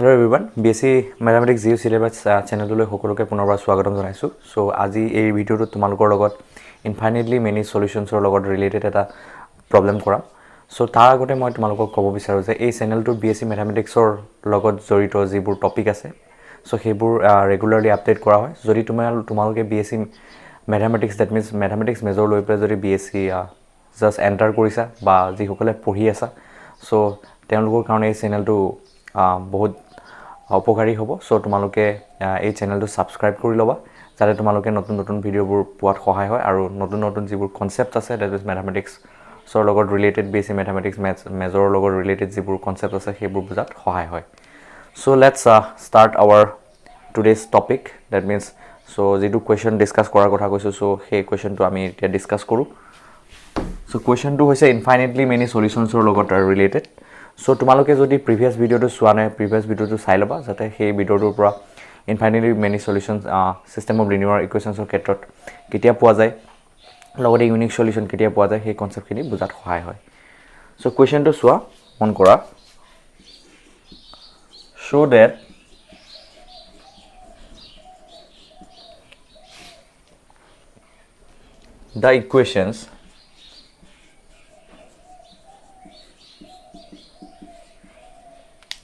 Hello everyone, BSc Mathematics Zero Syllabus চেনেললৈ সকলোকে পুনৰবাৰ স্বাগতম জনাইছো। সো আজি এই ভিডিওটো তোমালোকৰ লগত ইনফাইনাইটলি মেনি সলিউশনছৰ লগত ৰিলেটেড এটা প্ৰবলেম কৰাম। সো তাৰ আগতে মই তোমালোকক ক'ব বিচাৰো যে এই চেনেলটো BSc Mathematicsৰ লগত জড়িত যিবোৰ টপিক আছে সো সেইবোৰ ৰেগুলাৰলি আপডেট কৰা হয়। যদি তোমালোকে BSc Mathematics that means Mathematics major লৈ পেলাই যদি BSc জাস্ট এন্টাৰ কৰিছা বা যিসকলে পঢ়ি আছা সো তেওঁলোকৰ কাৰণে এই চেনেলটো বহুত উপকাৰী হ'ব। সো তোমালোকে এই চেনেলটো সাবস্ক্ৰাইব কৰি লবা যাতে তোমালোকে নতুন নতুন ভিডিওবোৰ পোৱাত সহায় হয় আৰু নতুন নতুন যিবোৰ কনসেপ্ট আছে দ্যাট ইজ ম্যাথমেটিক্স সৰ লগত ৰিলেটেড BSc Mathematics মেজৰৰ লগত ৰিলেটেড যিবোৰ কনসেপ্ট আছে সেইবোৰ বুজাত সহায় হয়। So let's start our today's topic that means so যেটো কোৱেশ্চন ডিসকাস কৰাৰ কথা কৈছো সো সেই কোৱেশ্চনটো আমি এতিয়া ডিসকাস কৰো। সো কোৱেশ্চনটো হৈছে ইনফাইনাইটলি মেনি সলিউশনছৰ লগত ৰিলেটেড। সো তোমালোকে যদি প্ৰিভিয়াস ভিডিওটো চোৱা নাই প্ৰিভিয়াস ভিডিওটো চাই লবা যাতে সেই ভিডিওটোৰ পৰা infinitely many solutions system of linear ইকুৱেশনছৰ ক্ষেত্ৰত কেতিয়া পোৱা যায় লগতে ইউনিক সলিউশন কেতিয়া পোৱা যায় সেই কনসেপ্টখিনি বুজাত সহায় হয়। সো কোৱেশ্চনটো চোৱা মন কৰা। show that the equations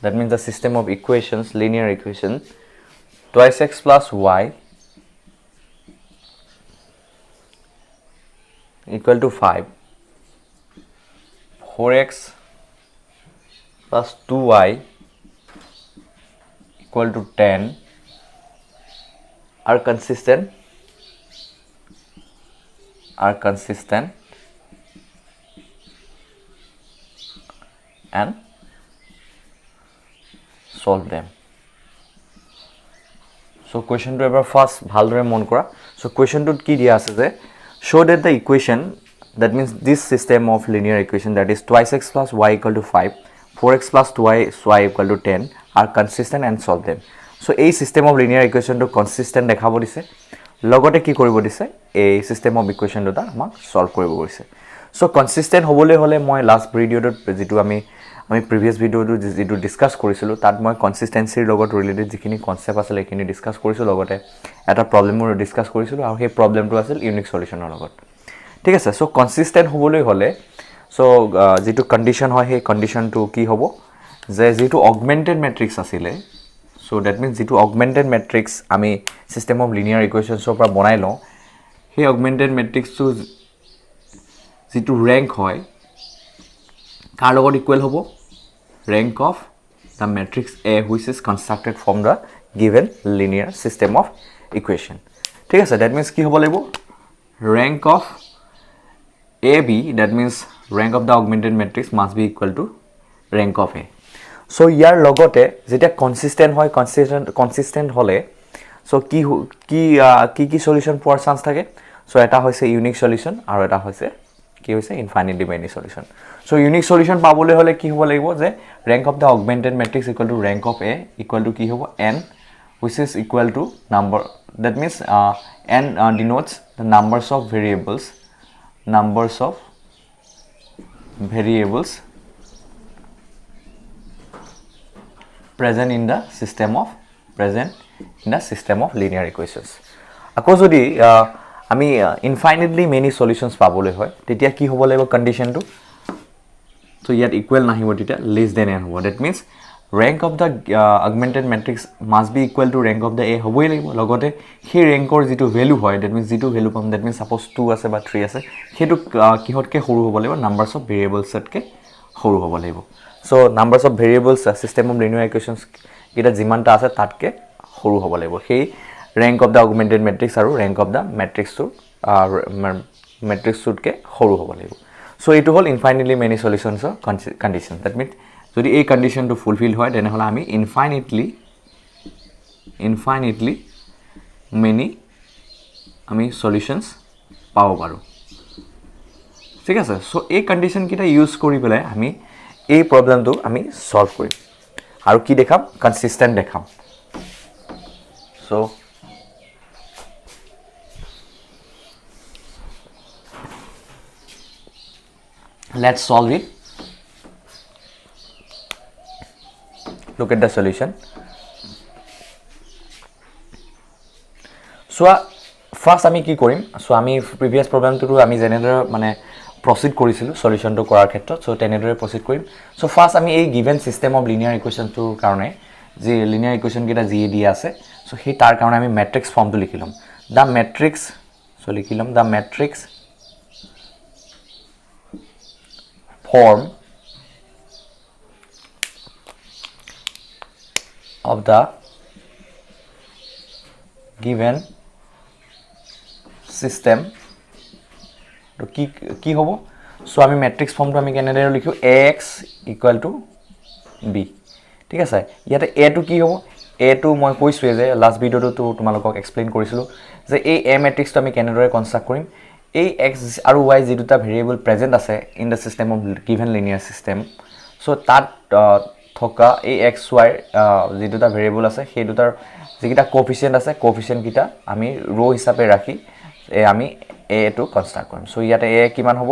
that means the system of equations, linear equation, twice x plus y equal to 5, 4x plus 2y equal to 10 are consistent and solve them. So question to ever first bhaldore mon kora. So question to ki dia ase je show that the equation that means this system of linear equation that is twice x plus y equal to 5, 4x plus 2y equal to 10 are consistent and solve them. So এই system of linear equation to consistent দেখাব দিছে লগতে কি কৰিব দিছে এই system of equation দুটা আমাক solve কৰিব কৈছে। So consistent হ'বলৈ হলে মই লাষ্ট ভিডিওটোত যেটো আমি প্ৰিভিয়াস ভিডিওটো যেটো ডিসকাস কৰিছিলো তাত মই কনসিস্টেন্সিৰ লগত ৰিলেটেড যিখিনি কনসেপ্ট আছিল এইখিনি ডিসকাস কৰিছো লগতে এটা প্ৰবলেমৰ ডিসকাস কৰিছিলো আৰু সেই প্ৰবলেমটো আছিল ইউনিক সলিউশনৰ লগত। ঠিক আছে। সো কনসিস্টেন্ট হ'বলৈ হলে সো যেটো কন্ডিশন হয় সেই কন্ডিশনটো কি হ'ব যে যেটো অগমেন্টেড ম্যাট্ৰিক্স আছিলে সো দ্যাট মিন্স যেটো অগমেন্টেড ম্যাট্ৰিক্স আমি সিস্টেম অফ লিনিয়াৰ ইকুৱেশনছৰ পৰা বনাই লওঁ সেই অগমেন্টেড ম্যাট্ৰিক্সটো যেটো ৰেংক হয় কাৰ লগত ইকুৱেল হ'ব rank of the matrix A which is constructed from the given linear system of equation. ঠিক আছে। that means কি হ'ব লাগিব rank of AB that means rank of the augmented matrix must be equal to rank of A. so ইয়াৰ লগতে যেতিয়া consistent হয় consistent হলে so কি সলিউশন পোৱাৰ চান্স থাকে so এটা হৈছে ইউনিক সলিউশন আৰু এটা হৈছে কি হৈছে infinitely many solution. so unique solution পাবলৈ হলে কি হ'ব লাগিব যে rank of the augmented matrix equal to rank of A equal to কি হ'ব n which is equal to number that means n denotes the numbers of variables present in the system of linear equations. আকৌ যদি আমি infinitely many সলিউশনছ পাবলৈ হয় তেতিয়া কি হ'ব লাগিব কন্ডিশনটো so ইয়াত ইকুৱেল নাহিব তেতিয়া less than n হ'ব। that means rank of the augmented matrix must be equal to rank of the A হ'বই লাগিব লগতে সেই ৰেংকৰ যেটো ভ্যালু হয় that means যেটো ভ্যালু পাম that means suppose 2 আছে বা 3 আছে হেতু কিহতকে সৰু হ'ব লাগিব numbers of variables তকে সৰু হ'ব লাগিব। so numbers of variables system of linear equations এটা যিমানটা আছে তাতকে সৰু হ'ব লাগিব সেই rank of the augmented matrix আৰু rank of the matrix তকে সৰু হ'ব লাগিব। so it hall infinitely many solutions condition that means যদি এই condition to fulfill হয় তেনে হলে আমি infinitely many আমি solutions পাব পাৰো। ঠিক আছে। so এই condition কিটা ইউজ কৰি পেলাই আমি এই প্ৰবলেমটো আমি সলভ কৰিম আৰু কি দেখাম consistent দেখাম। so let's solve it. look at the solution. So first আমি কি কৰিম সো আমি প্ৰিভিয়াস প্ৰবলেমটো আমি জেনেদৰে মানে proceed কৰিছিলো সলিউশন টো কৰাৰ ক্ষেত্ৰত সো তেনেদৰে proceed কৰিম সো ফাৰ্স্ট আমি এই given system of linear equation টোৰ কাৰণে যে linear equation কেটা জি দিয়া আছে সো হে তাৰ কাৰণে আমি matrix form টো লিখিলম the matrix সো লিখিলম the matrix form of the given system তো কি হ'ব সো আমি ম্যাট্ৰিক্স ফৰ্মটো আমি কেনেদৰে লিখো ax = b ঠিক আছে ইয়াতে a টো কি হ'ব a টো মই কৈছো যে লাস্ট ভিডিওটো তো তোমালোকক এক্সপ্লেইন কৰিছিলো যে এই a ম্যাট্ৰিক্সটো আমি কেনেদৰে কনস্ট্ৰাক্ট কৰিম এই x আৰু y যি দুটা ভেৰিয়েবল প্ৰেজেন্ট আছে in the system of given linear system so তাত থকা এই x y যি দুটা ভেৰিয়েবল আছে সেই দুটাৰ যিকিটা কোএফিচিয়েন্ট আছে কোএফিচিয়েন্ট কিটা আমি ৰো হিচাপে ৰাখি আমি a টো কনস্ট্ৰাক্ট কৰিম সো ইয়াতে a কিমান হ'ব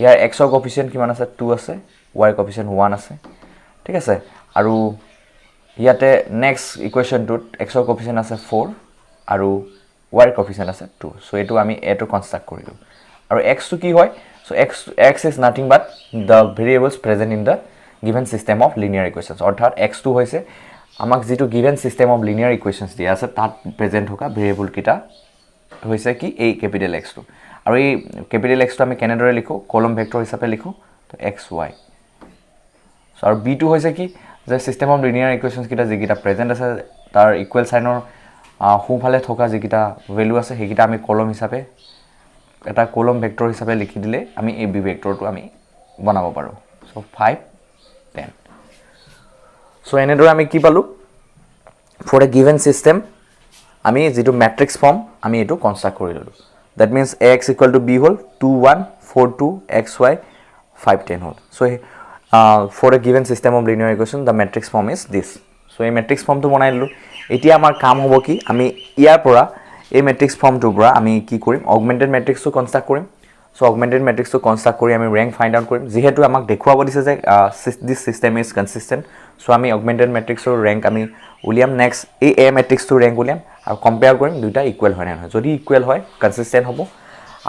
ইয়াৰ x ৰ কোএফিচিয়েন্ট কিমান আছে 2 আছে y ৰ কোএফিচিয়েন্ট 1 আছে ঠিক আছে আৰু ইয়াতে নেক্সট ইকুৱেচনটোত x ৰ কোএফিচিয়েন্ট আছে 4 আৰু y ৰ কোএফিচিয়েন্ট আছে 2 সো এটো আমি a টো কনস্ট্ৰাক্ট কৰিলো আৰু x টো কি হয় so x is nothing but the variables present in the given system of linear equations অৰ্থাৎ x2 হৈছে আমাক যেটো given system of linear equations দিয়া আছে তাত প্ৰেজেন্ট থকা ভেৰিয়েবল কিটা হৈছে কি এই ক্যাপিটাল x টো আৰু এই ক্যাপিটাল x টো আমি কেনেদৰে লিখো কলম ভেক্টৰ হিচাপে লিখো তো xy সো আৰু b2 হৈছে কি যে সিস্টেম অফ লিনিয়াৰ ইকুৱেচনছ কিটা যেকিটা প্ৰেজেন্ট আছে তাৰ ইকুৱেল সাইনৰ হুফালে থকা যেকিটা ভ্যালু আছে হেকিটা আমি কলম হিচাপে এটা কলম ভেক্টৰ হিচাপে লিখি দিলে আমি এই b ভেক্টৰটো আমি বনাব পাৰো সো 5 10 সো এনেদৰে আমি কি পালো ফৰ এ গিভেন সিস্টেম আমি যেটো ম্যাট্ৰিক্স ফৰ্ম আমি এটো কনস্ট্ৰাক্ট কৰি ললো that means ax = b hall 2 1 4 2 xy 5 10 hall so for a given system of linear equation the matrix form is this so এই matrix form টো বনাই ললো এতিয়া আমাৰ কাম হ'ব কি আমি ইয়াৰ পৰা এই matrix form টোৰ পৰা আমি কি কৰিম augmented matrix টো কনস্ট্ৰাক্ট কৰিম so augmented matrix টো কনস্ট্ৰাক্ট কৰি আমি rank find out কৰিম যেহেতু আমাক দেখুৱাব দিছে যে this system is consistent so আমি augmented matrix ৰ rank আমি উলিয়াম next এই a matrix টো rank উলিয়াম আৰু কম্পেয়াৰ কৰিম দুটা ইকুৱেল হয় না নহয় যদি ইকুৱেল হয় কনসিস্টেন্ট হ'ব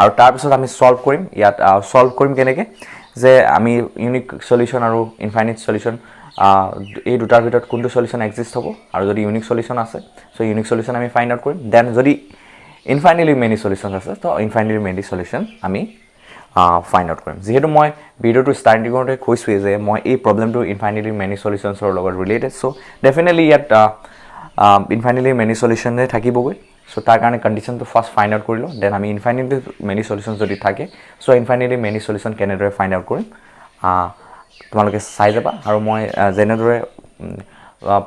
আৰু তাৰ পিছত আমি সলভ কৰিম ইয়াত সলভ কৰিম কেনেকে যে আমি ইউনিক সলিউশন আৰু ইনফাইনাইট সলিউশন এই দুটাৰ ভিতৰত কোনটো সলিউশন এক্সিস্ট হ'ব আৰু যদি ইউনিক সলিউশন আছে সো ইউনিক সলিউশন আমি ফাইন্ড আউট কৰিম দেন যদি ইনফাইনাইটলি মেনি সলিউশন আছে তো ইনফাইনাইটলি মেনি সলিউশন আমি ফাইন্ড আউট কৰিম যেহেতু মই ভিডিওটো ষ্টাৰ্টিং কৰোতে কৈছোৱে যে মই এই প্ৰবলেমটো ইনফাইনাইটলি মেনি সলিউশনছৰ লগত ৰিলেটেড সো ডেফিনেটলি ইয়াত infinitely many solutions থাকিবগৈ সো তাৰ কাৰণে কন্ডিশনটো ফাৰ্স্ট ফাইন্ড আউট কৰিলো দেন আমি infinitely many solutions যদি থাকে সো infinitely many solution কেনেদৰে ফাইন্ড আউট কৰিম তোমালোকে চাই যাবা আৰু মই জেনেদৰে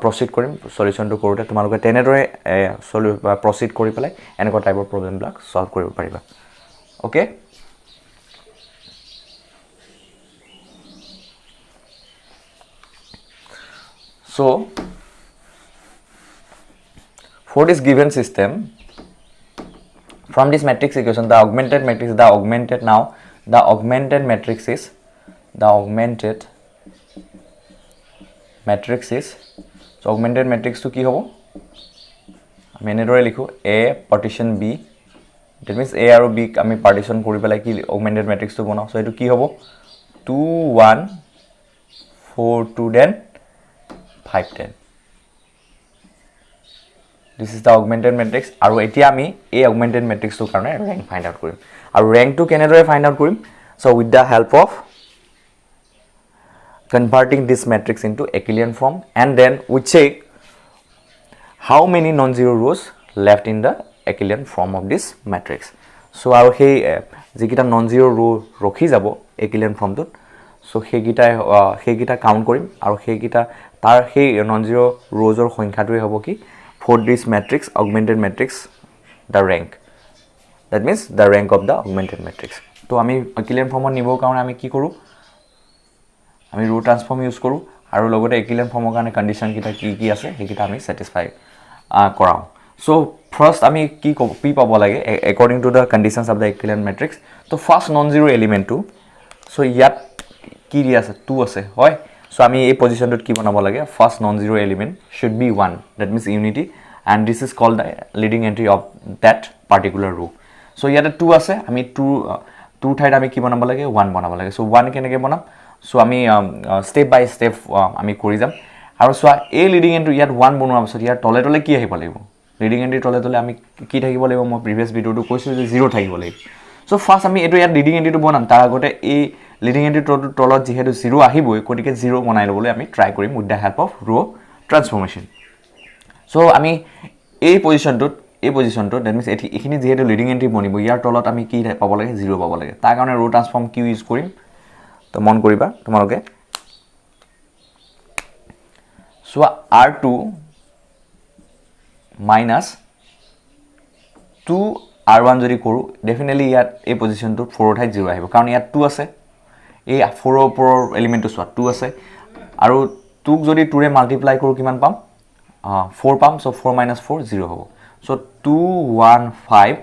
proceed কৰিম সলিউশনটো কৰোতে তোমালোকে তেনেদৰে proceed কৰি পেলাই এনেকুৱা টাইপৰ প্ৰবলেম ব্লক সলভ কৰিব পাৰিবা okay so for this given system from this matrix equation the augmented matrix the augmented matrix is so augmented matrix to ki hobo ami enedore likho a partition b that means a aru b ami partition kori pelai ki augmented matrix to banao so etu ki hobo 2 1 4 2 then 5 10 this is the augmented matrix aru etia ami a augmented matrix to karone rank find out korim aru rank to kenedore find out korim so with the help of converting this matrix into Euclidean form and then we check how many non-zero rows left in the Euclidean form of this matrix so aru he jekita non-zero row rokhi jabo Euclidean form to so hegita count korim aru hegita tar he non-zero rows or সংখ্যা টোই হবো কি for this matrix augmented matrix the rank that means the rank of the augmented matrix to ami Euclidean form nibo karone ami ki koru ami row transform use koru aru logote Euclidean form karone condition kita ki ase hekita ami satisfy korao so first ami ki pabo lage according to the conditions of the Euclidean matrix to first non zero element to so yat ki dia ase 2 ase hoy So আমি এই পজিশনটোত কি বনাব লাগে first non zero element should be 1 that means unity and this is called the leading entry of that particular row. So ইয়াতে 2 আছে আমি 2 ঠাইত আমি কি বনাব লাগে 1 বনাব লাগে so 1 কেনেকৈ বনাম so আমি স্টেপ বাই স্টেপ আমি কৰি যাম আৰু সোৱা এই লিডিং এন্ট্ৰি ইয়াত 1 বনোৱাৰ পিছত ইয়াৰ তলে তলে কি আহিব লাগিব লিডিং এন্ট্ৰি তলে তলে আমি কি থাকিব লাগিব মই প্ৰিভিয়াছ ভিডিওটো কৈছো যে 0 থাকিব লাগিব so ফাৰ্স্ট আমি এটো ইয়াত লিডিং এন্ট্ৰিটো বনাম তাৰ আগতে এই লিডিং এন্ট্ৰি তলত যেহেতু 0 আহিবই গতিকে 0 বনাই লবলৈ আমি ট্ৰাই কৰিম উইথ দ্য হেল্প অফ ৰো ট্ৰান্সফৰমেশন so আমি এই পজিশনটোত দ্যাট মিন্স এখিনি যেহেতু লিডিং এন্ট্ৰি বনিব ইয়াৰ তলত আমি কি পাব লাগে 0 পাব লাগে তাৰ কাৰণে ৰো ট্ৰান্সফৰ্ম কি ইউজ কৰিম তো মন কৰিবা তোমালোকে so r2 minus 2 r1 যদি কৰো ডেফিনেটলি ইয়াত এই পজিশনটো 4 ঠাইত 0 আহিব কাৰণ ইয়াত 2 আছে এই 4 ৰ ওপৰৰ এলিমেন্টটো সোৱা 2 আছে আৰু 2 ক যদি 2 ৰে মাল্টিপ্লাই কৰো কিমান পাম 4 পাম so 4 minus 4 0 হ'ব so 2 1 5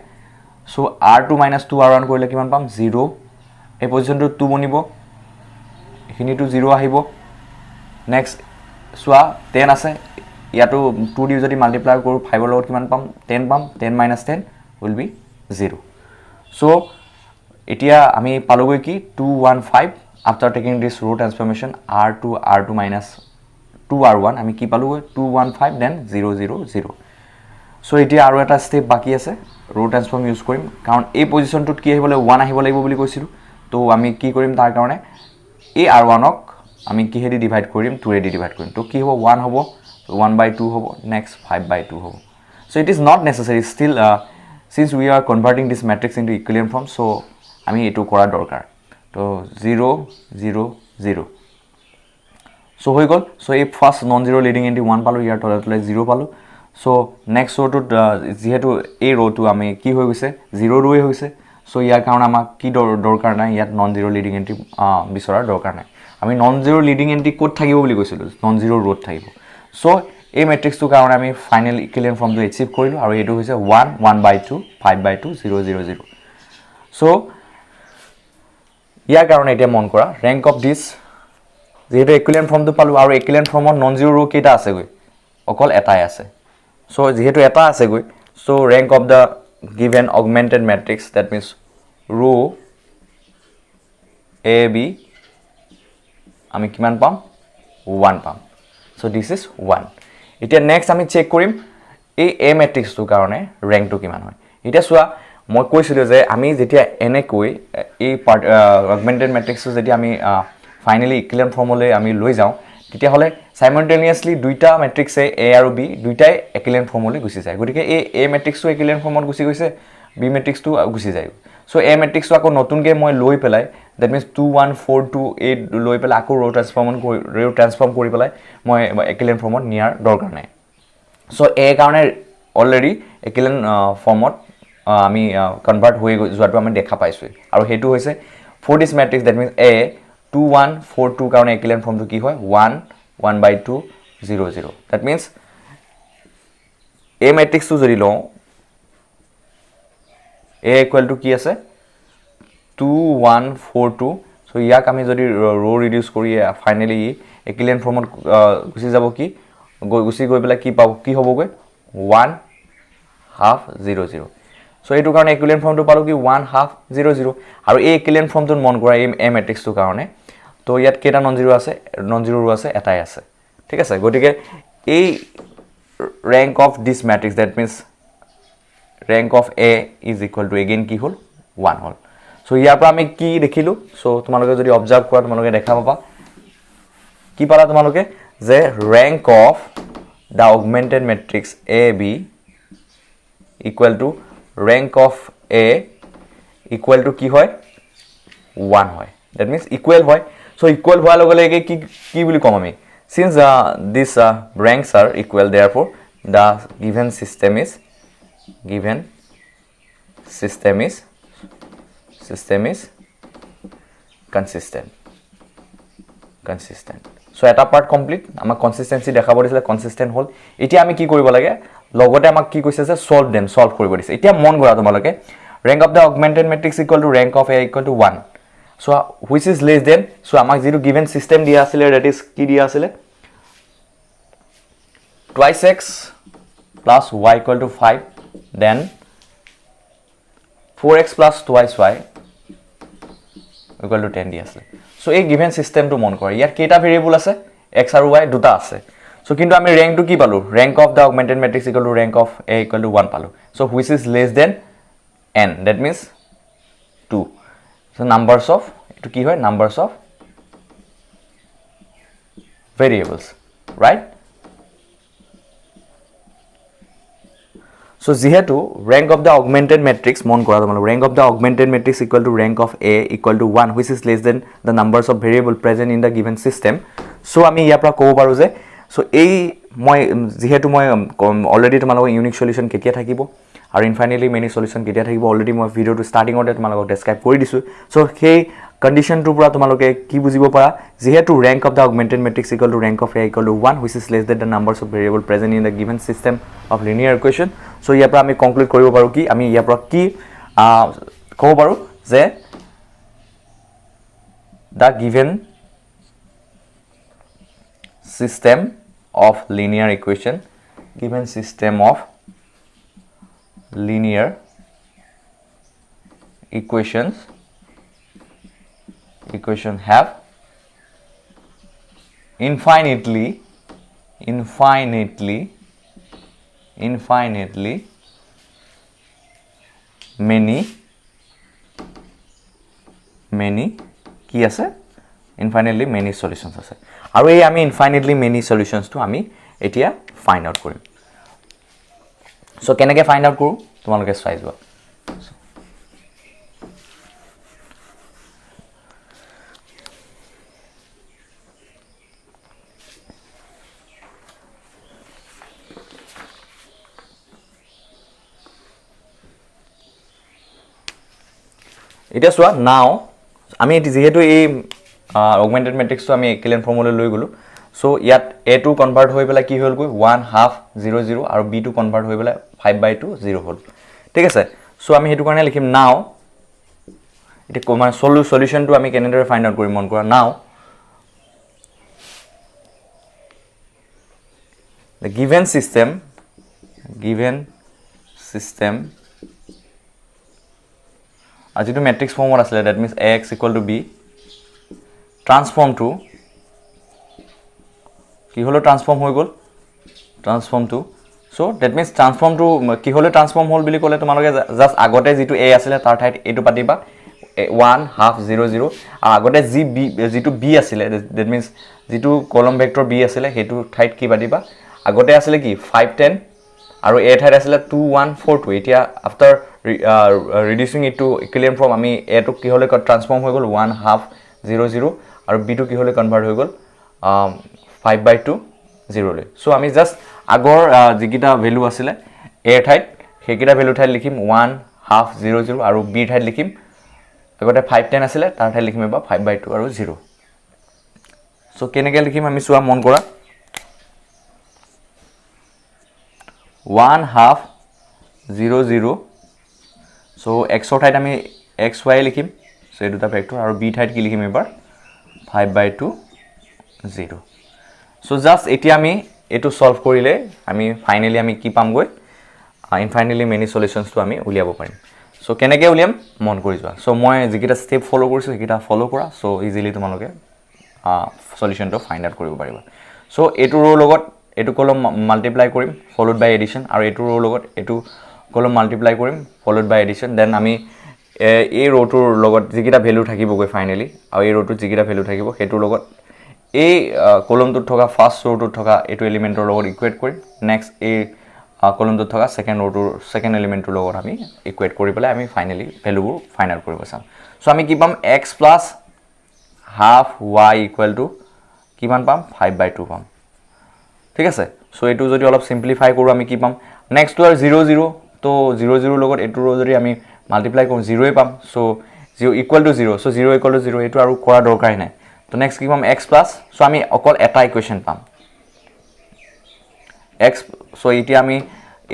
so r2 minus 2 r1 কৰিলে কিমান পাম 0 এই পজিশনটো 2 বনিব এখিনিটো 0 আহিব নেক্সট সোৱা 10 আছে ইয়াটো 2 দি যদি মাল্টিপ্লাই কৰো 5 ৰ লগত কিমান পাম 10 পাম 10 minus 10 will be 0 so এতিয়া আমি পালোগৈ কি 215 after taking this row transformation r2 minus 2r1 আমি কি পালোগৈ 215 then 000 so এতিয়া আৰু এটা স্টেপ বাকি আছে ৰো ট্ৰান্সফৰ্ম ইউজ কৰিম কাৰণ এই পজিশনটোত কি আহিবলে 1 আহিব লাগিব বুলি কৈছিলো তো আমি কি কৰিম তাৰ কাৰণে এই r1 ক আমি কি হেদি ডিভাইড কৰিম 2 ৰে ডিভাইড কৰিম তো কি হ'ব 1 হ'ব 1/2 হ'ব নেক্সট 5/2 হ'ব so it is not necessary still since we are converting this matrix into equilibrium form so আমি এটো কৰা দৰকাৰ তো 0 0 0 so হৈ গল so এই first non zero leading entry 1 পালো ইয়াৰ তলে তলে 0 পালো so next row to যেহেতু এই row to আমি কি হৈ গৈছে 0 row হৈছে so ইয়াৰ কাৰণ আমাক কি দৰকাৰ নাই ইয়াত নন জিৰো লিডিং এন্ট্ৰি বিচৰাৰ দৰকাৰ নাই আমি non zero leading entry code থাকিব বুলি কৈছিলো নন জিৰো row থাকিব so এই ম্যাট্ৰিক্সটো কাৰণে আমি ফাইনাল ইকুইভ্যালেন্ট ফৰ্মটো এচিভ কৰিলো আৰু এটো হৈছে 1 1/2 5/2 0 0 0 so ইয়াৰ কাৰণে এটা মন কৰা rank of this যেহেতু ইকুইভ্যালেন্ট ফৰ্মটো পালো আৰু ইকুইভ্যালেন্ট ফৰ্মত নন জিরো row কেটা আছে গৈ অকল এটাই আছে so যেহেতু এটা আছে গৈ so rank of the given augmented matrix that means row a b আমি কিমান পাম 1 পাম so this is 1 এতিয়া নেক্সট আমি চেক কৰিম এই a matrix টো কাৰণে rank টো কিমান হয় এটা সোৱা মই কৈছিলো যে আমি যেতিয়া এনে কৈ এই augmented matrix টো যেতিয়া আমি ফাইনালি ইকুইভ্যালেন্ট ফৰ্মলৈ আমি লৈ যাও তেতিয়া হলে সাইমultaneously দুইটা ম্যাট্ৰিক্সে a আৰু b দুইটাই ইকুইভ্যালেন্ট ফৰ্মলৈ গুছি যায় গতিকে এই a ম্যাট্ৰিক্সটো ইকুইভ্যালেন্ট ফৰ্মত গুছি গৈছে b ম্যাট্ৰিক্সটো গুছি যায় সো a ম্যাট্ৰিক্সটো আকৌ নতুনকৈ মই লৈ পেলাই দ্যাট মিন্স 2 1 4 2 8 লৈ পেলাই আকৌ ৰো ট্ৰান্সফৰ্ম কৰি পেলাই মই ইকুইভ্যালেন্ট ফৰ্মত নিয়াৰ দৰকাৰ নাই সো a কাৰণে অলৰেডি ইকুইভ্যালেন্ট ফৰ্মত আমি কনভাৰ্ট হৈ যোৱাটো আমি দেখা পাইছো আৰু হেতু হৈছে for this matrix that means a 2 1 4 2 কাৰণে ইকুইভ্যালেন্ট ফৰ্মটো কি হয় 1 1/2 0 0 that means a matrix টো যদি লও a equal to কি আছে 2 1 4 2 so ইয়াক আমি যদি ৰো ৰিডিউস কৰি ফাইনালি ইকুইভ্যালেন্ট ফৰ্মত গুছি যাব কি গুছি গৈ পেলাই কি পাব কি হ'বগৈ 1 half 0 0 so এটো কাৰণে ইকুইভ্যালেন্ট ফৰ্মটো পালো কি 1 half 0 0 আৰু এই ইকুইভ্যালেন্ট ফৰ্মটো মন কৰা এই ম্যাট্ৰিক্সটো কাৰণে তো ইয়াত কেটা নন জিৰো আছে নন জিৰো ৰো আছে এটাই আছে ঠিক আছে গতিকে এই rank of this matrix that means rank of a is equal to again কি হল 1 হল so ইয়াৰ পৰা আমি কি দেখিলো so তোমালোকে যদি অবজাৰ্ভ কৰা তোমালোকে দেখা পাবা কি পালা তোমালোকে যে rank of the augmented matrix ab equal to rank of a equal to কি হয় 1 হয় that means equal হয় so equal হোৱাৰ লগে লগে কি বুলি কম আমি since these ranks are equal therefore the given system is consistent so এটা পার্ট কমপ্লিট আমাক কনসিস্টেন্সি দেখাব দিছিলে কনসিস্টেন্ট হল এতিয়া আমি কি কৰিব লাগে লগতে আমাক কি কৈছে যে সলভ কৰিব দিছে এতিয়া মন কৰা তোমালোকে rank of the augmented matrix equal to rank of a equal to 1 So which is less than, so আমাক যেটো given system দিয়া আছিল, that is কি দিয়া আছিল, twice x plus y equal to 5, then 4x plus twice y equal to 10 দিয়া আছিল. So এই given system to মন কৰা, ইয়াত কেইটা ভেৰিয়েবল আছে, x আৰু y দুটা আছে. So কিন্তু আমি rank to কি পালো, rank of the augmented matrix equal to rank of a equal to 1 পালো. So which is less than n, that means 2. So numbers of, এটো কি হয়, numbers of variables, right? So যেহেতু rank of the augmented matrix মন কৰা তোমালোক, rank of the augmented matrix equal to rank of a equal to 1, which is less than the numbers of variable present in the given system. So আমি ইয়াৰ পৰা ক'ব পাৰো যে, so এই মই যেহেতু মই অলৰেডি তোমালোকক ইউনিক সলিউশন কেতিয়া থাকিব আৰু ইনফাইনাইটলি মেনি সলিউশন কেতিয়া থাকিব অলৰেডি মই ভিডিওটো ষ্টাৰ্টিঙতে তোমালোকক ডেসক্ৰাইব কৰি দিছো. সো সেই কন্ডিশনটোৰ পৰা তোমালোকে কি বুজিব পাৰা, যেহেতু rank of the augmented matrix equal to rank of a equal to 1, which is less than the numbers of variable present in the given system of linear equation. So ইয়াৰ পৰা আমি কনক্লুড কৰিব পাৰো কি, আমি ইয়াৰ পৰা কি ক'ব পাৰো যে the given system of linear equation, given system of linear equation have infinitely many কি আছে, infinitely many solutions আছে. আৰু এই আমি infinitely many solutions to আমি এতিয়া ফাইন্ড আউট কৰিম. সো কেনেকৈ ফাইন্ড আউট কৰো তোমালোকে চাই যোৱা. এটা চোৱা, নাও আমি যেহেতু এই অগমেন্টেড মেট্ৰিক্সটো আমি একিলেন ফৰ্মুলা লৈ গলো, সো ইয়াত a2 কনভাৰ্ট হৈ পেলাই কি হ'ল গৈ 1/2 0 0 আৰু b2 কনভাৰ্ট হৈ পেলাই 5/2 0 হ'ল. ঠিক আছে, সো আমি হেতু কাৰণে লিখিম নাও, এটা মানে সলিউশনটো আমি কেনেদৰে ফাইন্ড আউট কৰিম মন কৰা. নাও the given system as it matrix form or asle, that means ax equal to b transform to কি হলো ট্রান্সফর্ম হৈ গল, transform to. So that means transform to কি হলে ট্রান্সফর্ম হল বুলি কলে তোমালোকে জাস্ট আগতে যেটো a আছিলে তাৰ ঠাইত এটো পাতিবা 1/2 0 0 আৰু আগতে যি b যেটো b আছিলে, দ্যাট মিন্স যেটো কলম ভেক্টৰ b আছিলে হেতু ঠাইত কি পাতিবা, আগতে আছিলে কি 5 10 আৰু a ঠাইত আছিলে 2 1 4 2. এতিয়া after reducing it to equilibrium form আমি a টো কি হলে ট্ৰান্সফৰ্ম হৈ গল 1/2 0 0 আৰু b টো কি হলে কনভাৰ্ট হৈ গল 5/2 0 লৈ. সো আমি জাস্ট আগৰ যিকিটা ভ্যালু আছিলে a ঠাইত হেকিটা ভ্যালু ঠাইত লিখিম 1/2 0 0 আৰু b ঠাইত লিখিম আগতে 5 10 আছিলে তাৰ ঠাইত লিখিম বা 5/2 আৰু 0. সো কেনেকৈ লিখিম আমি চোৱা মন কৰা, 1/2 0 0. সো x ৰ ঠাইত আমি xy লিখিম, সো এই দুটা ভেক্টৰ, আৰু b ঠাইত কি লিখিম এবাৰ 5/2 0. সো জাস্ট এতিয়া আমি এটো সলভ কৰিলে আমি ফাইনালি আমি কি পাম গৈ, ইনফাইনাইটলি মেনি সলিউশনস তো আমি উলিয়াব পাৰিম. সো কেনেকৈ উলিয়াম মন কৰি যোৱা. সো মই যিকিটা স্টেপ ফলো কৰিছো সেইকিটা ফলো কৰা, সো ইজিলি তোমালোকে সলিউশনটো ফাইন্ড আউট কৰিব পাৰিবা. সো এটো ৰ লগত এটো কলম মাল্টিপ্লাই কৰিম ফলোড বাই এডিশন, আৰু এটো ৰ লগত এটো কলম মাল্টিপ্লাই কৰিম ফলোড বাই এডিশন. দেন আমি এই ৰটোৰ লগত যিকিটা ভ্যালু থাকিব গৈ ফাইনালি, আৰু এই ৰটোৰ যিকিটা ভ্যালু থাকিব হেতুৰ লগত এই কলমটোত থকা ফাৰ্স্ট ৰটোত থকা এটো এলিমেন্টৰ লগত ইকুৱেট কৰিম. নেক্সট এই কলমটোত থকা সেকেন্ড ৰটোৰ সেকেন্ড এলিমেন্টৰ লগত আমি ইকুৱেট কৰি পেলাই আমি ফাইনালি ভ্যালুবোৰ ফাইন্ড আউট কৰিব চাম. সো আমি কি পাম, x plus half y equal to কিমান পাম 5/2 পাম. ঠিক আছে, সো এটো যদি অলপ সিম্পলিফাই কৰো আমি কি পাম, নেক্সট টু আর 0 0, তো 0 0 লগত এটো যদি আমি মাল্টিপ্লাই কৰো 0 পাম. So 0 equal to 0, so 0 equal to 0 এটো আৰু কৰা দৰকাৰই নাই. তো নেক্সট কি পাম x প্লাস, সো আমি অকল এটা ইকুয়েশন পাম x. সো এতিয়া আমি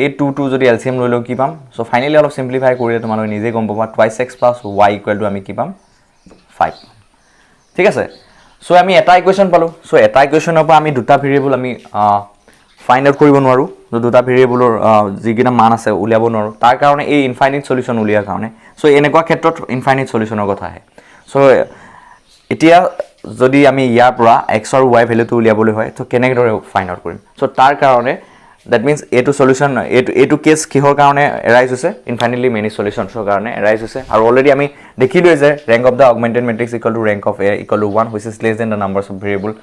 এই 2 2 যদি এলসিএম লৈ লও কি পাম, সো ফাইনালি অলপ সিম্পলিফাই কৰিলে তোমালোকে নিজে গম পাবা 2x plus y equal to আমি কি পাম 5 ঠিক আছে সো আমি এটা ইকুৱেশ্যন পালো সো এটা ইকুৱেশ্যনৰ পৰা আমি দুটা ভেৰিয়েবল আমি ফাইন্ড আউট কৰিব নোৱাৰো দুটা ভেৰিয়েবলৰ যিকিটা মান আছে উলিয়াব নোৱাৰো তাৰ কাৰণে এই ইনফাইনাইট সলিউশন উলিয়াৰ কাৰণে সো এনেকুৱা ক্ষেত্ৰত ইনফাইনাইট সলিউশনৰ কথা আহে সো এতিয়া যদি আমি ইয়াৰ পৰা x আৰু y ভ্যালুটো উলিয়াবলৈ হয় তো কেনেদৰে ফাইন্ড আউট কৰিম সো তাৰ কাৰণে that means এটো সলিউশন এটো কেস কিহৰ কাৰণে এৰাইজ হৈছে ইনফাইনাইটলি মেনি সলিউশনছৰ কাৰণে এৰাইজ হৈছে আৰু অলৰেডি আমি দেখিলো যে rank of the augmented matrix equal to rank of a equal to 1 which is less than the numbers of variable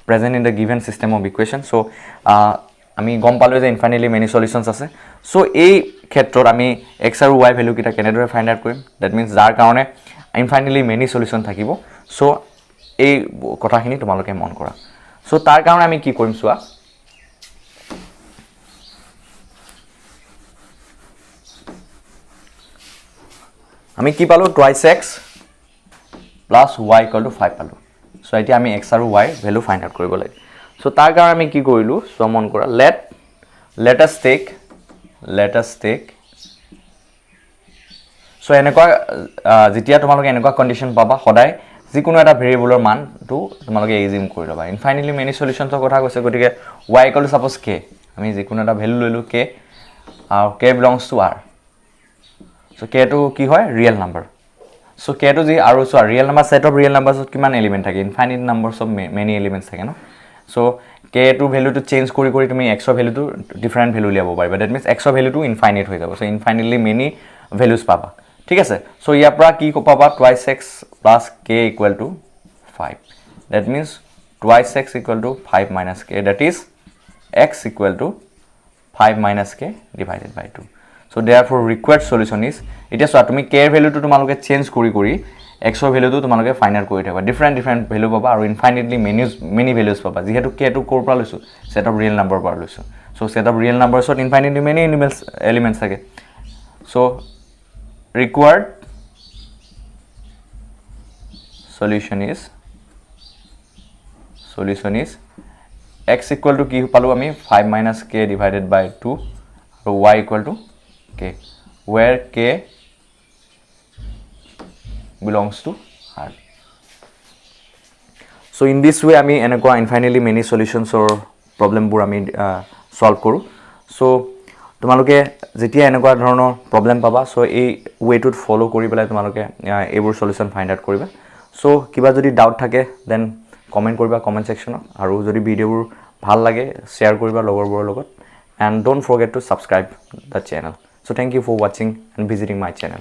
present in the given system of equation so আমি গম পালো যে ইনফাইনাইটলি মেনি সলিউশনছ আছে so এই ক্ষেত্ৰত আমি x আৰু y value কিটা কেনেদৰে ফাইন্ড আউট কৰিম that means যাৰ কাৰণে ইনফাইনাইটলি মেনি সলিউশন থাকিব সো এই কথাখিনি তোমালোকে মন কৰা সো তাৰ কাৰণে আমি কি কৰিম চোৱা আমি কি পালো twice x plus y equal to 5 পালো সো এতিয়া আমি x আৰু y ভ্যালু ফাইন্ড আউট কৰিব লাগে সো তাৰ কাৰণে আমি কি কৰিলো সো মন কৰা let us take সো এনেকুৱা যেতিয়া তোমালোকে এনেকুৱা কন্ডিশন পাবা সদায় যিকোনো এটা ভেৰিয়েবলৰ মানটো তোমালোকে এজিউম কৰি লবা ইনফাইনাইটলি মেনি সলিউশনছৰ কথা কৈছে গতিকে y equal to suppose k আমি যিকোনো এটা ভ্যালু লইলো k আৰু k belongs to r so k to কি হয় real number so k to যি আৰু so real number set of real নাম্বাৰছত কিমান এলিমেন্ট থাকে infinite numbers of many elements থাকে ন so k to value to change কৰি কৰি তুমি x ৰ ভ্যালু to ডিফাৰেন্ট ভ্যালু লিয়াব পাৰিবা that means x ৰ ভ্যালু to ইনফাইনাইট হৈ যাব so ইনফাইনাইটলি মেনি ভ্যালুজ পাবা ঠিক আছে so ইয়াৰ পৰা কি পাবা twice x plus k equal to 5 that means twice x equal to 5 minus k that is x equal to 5 minus k divided by 2 so therefore required solution is এটা so তুমি k এর ভ্যালুটো তোমালোকে change কৰি কৰি x এৰ ভ্যালুটো তোমালোকে find out কৰি থাকা ডিফাৰেন্ট ভ্যালু পাবা আৰু ইনফাইনাইটলি মেনি ভ্যালুজ পাবা যেহেতু k টো কোৰ পৰা লৈছো সেট অফ ৰিয়েল নাম্বাৰ পৰা লৈছো so set of real numbers of infinitely many elements থাকে so required solution is x equal to কি পালো আমি 5 minus k divided by 2 আৰু y equal to k where k belongs to r so in this way আমি এনেকুৱা infinitely many solutions or problem বোৰ আমি solve কৰো so তোমালোকে যেতিয়া এনেকুৱা ধৰণৰ problem পাবা so এই ওয়েটোত ফলো কৰি পেলাই তোমালোকে এইবোৰ সলিউশন ফাইন্ড আউট কৰিবা so কিবা যদি ডাউট থাকে দেন কমেন্ট কৰিবা কমেন্ট সেকশনত আৰু যদি ভিডিওবোৰ ভাল লাগে শেয়াৰ কৰিবা লগৰবোৰৰ লগত and don't forget to subscribe the channel so thank you for watching and visiting my channel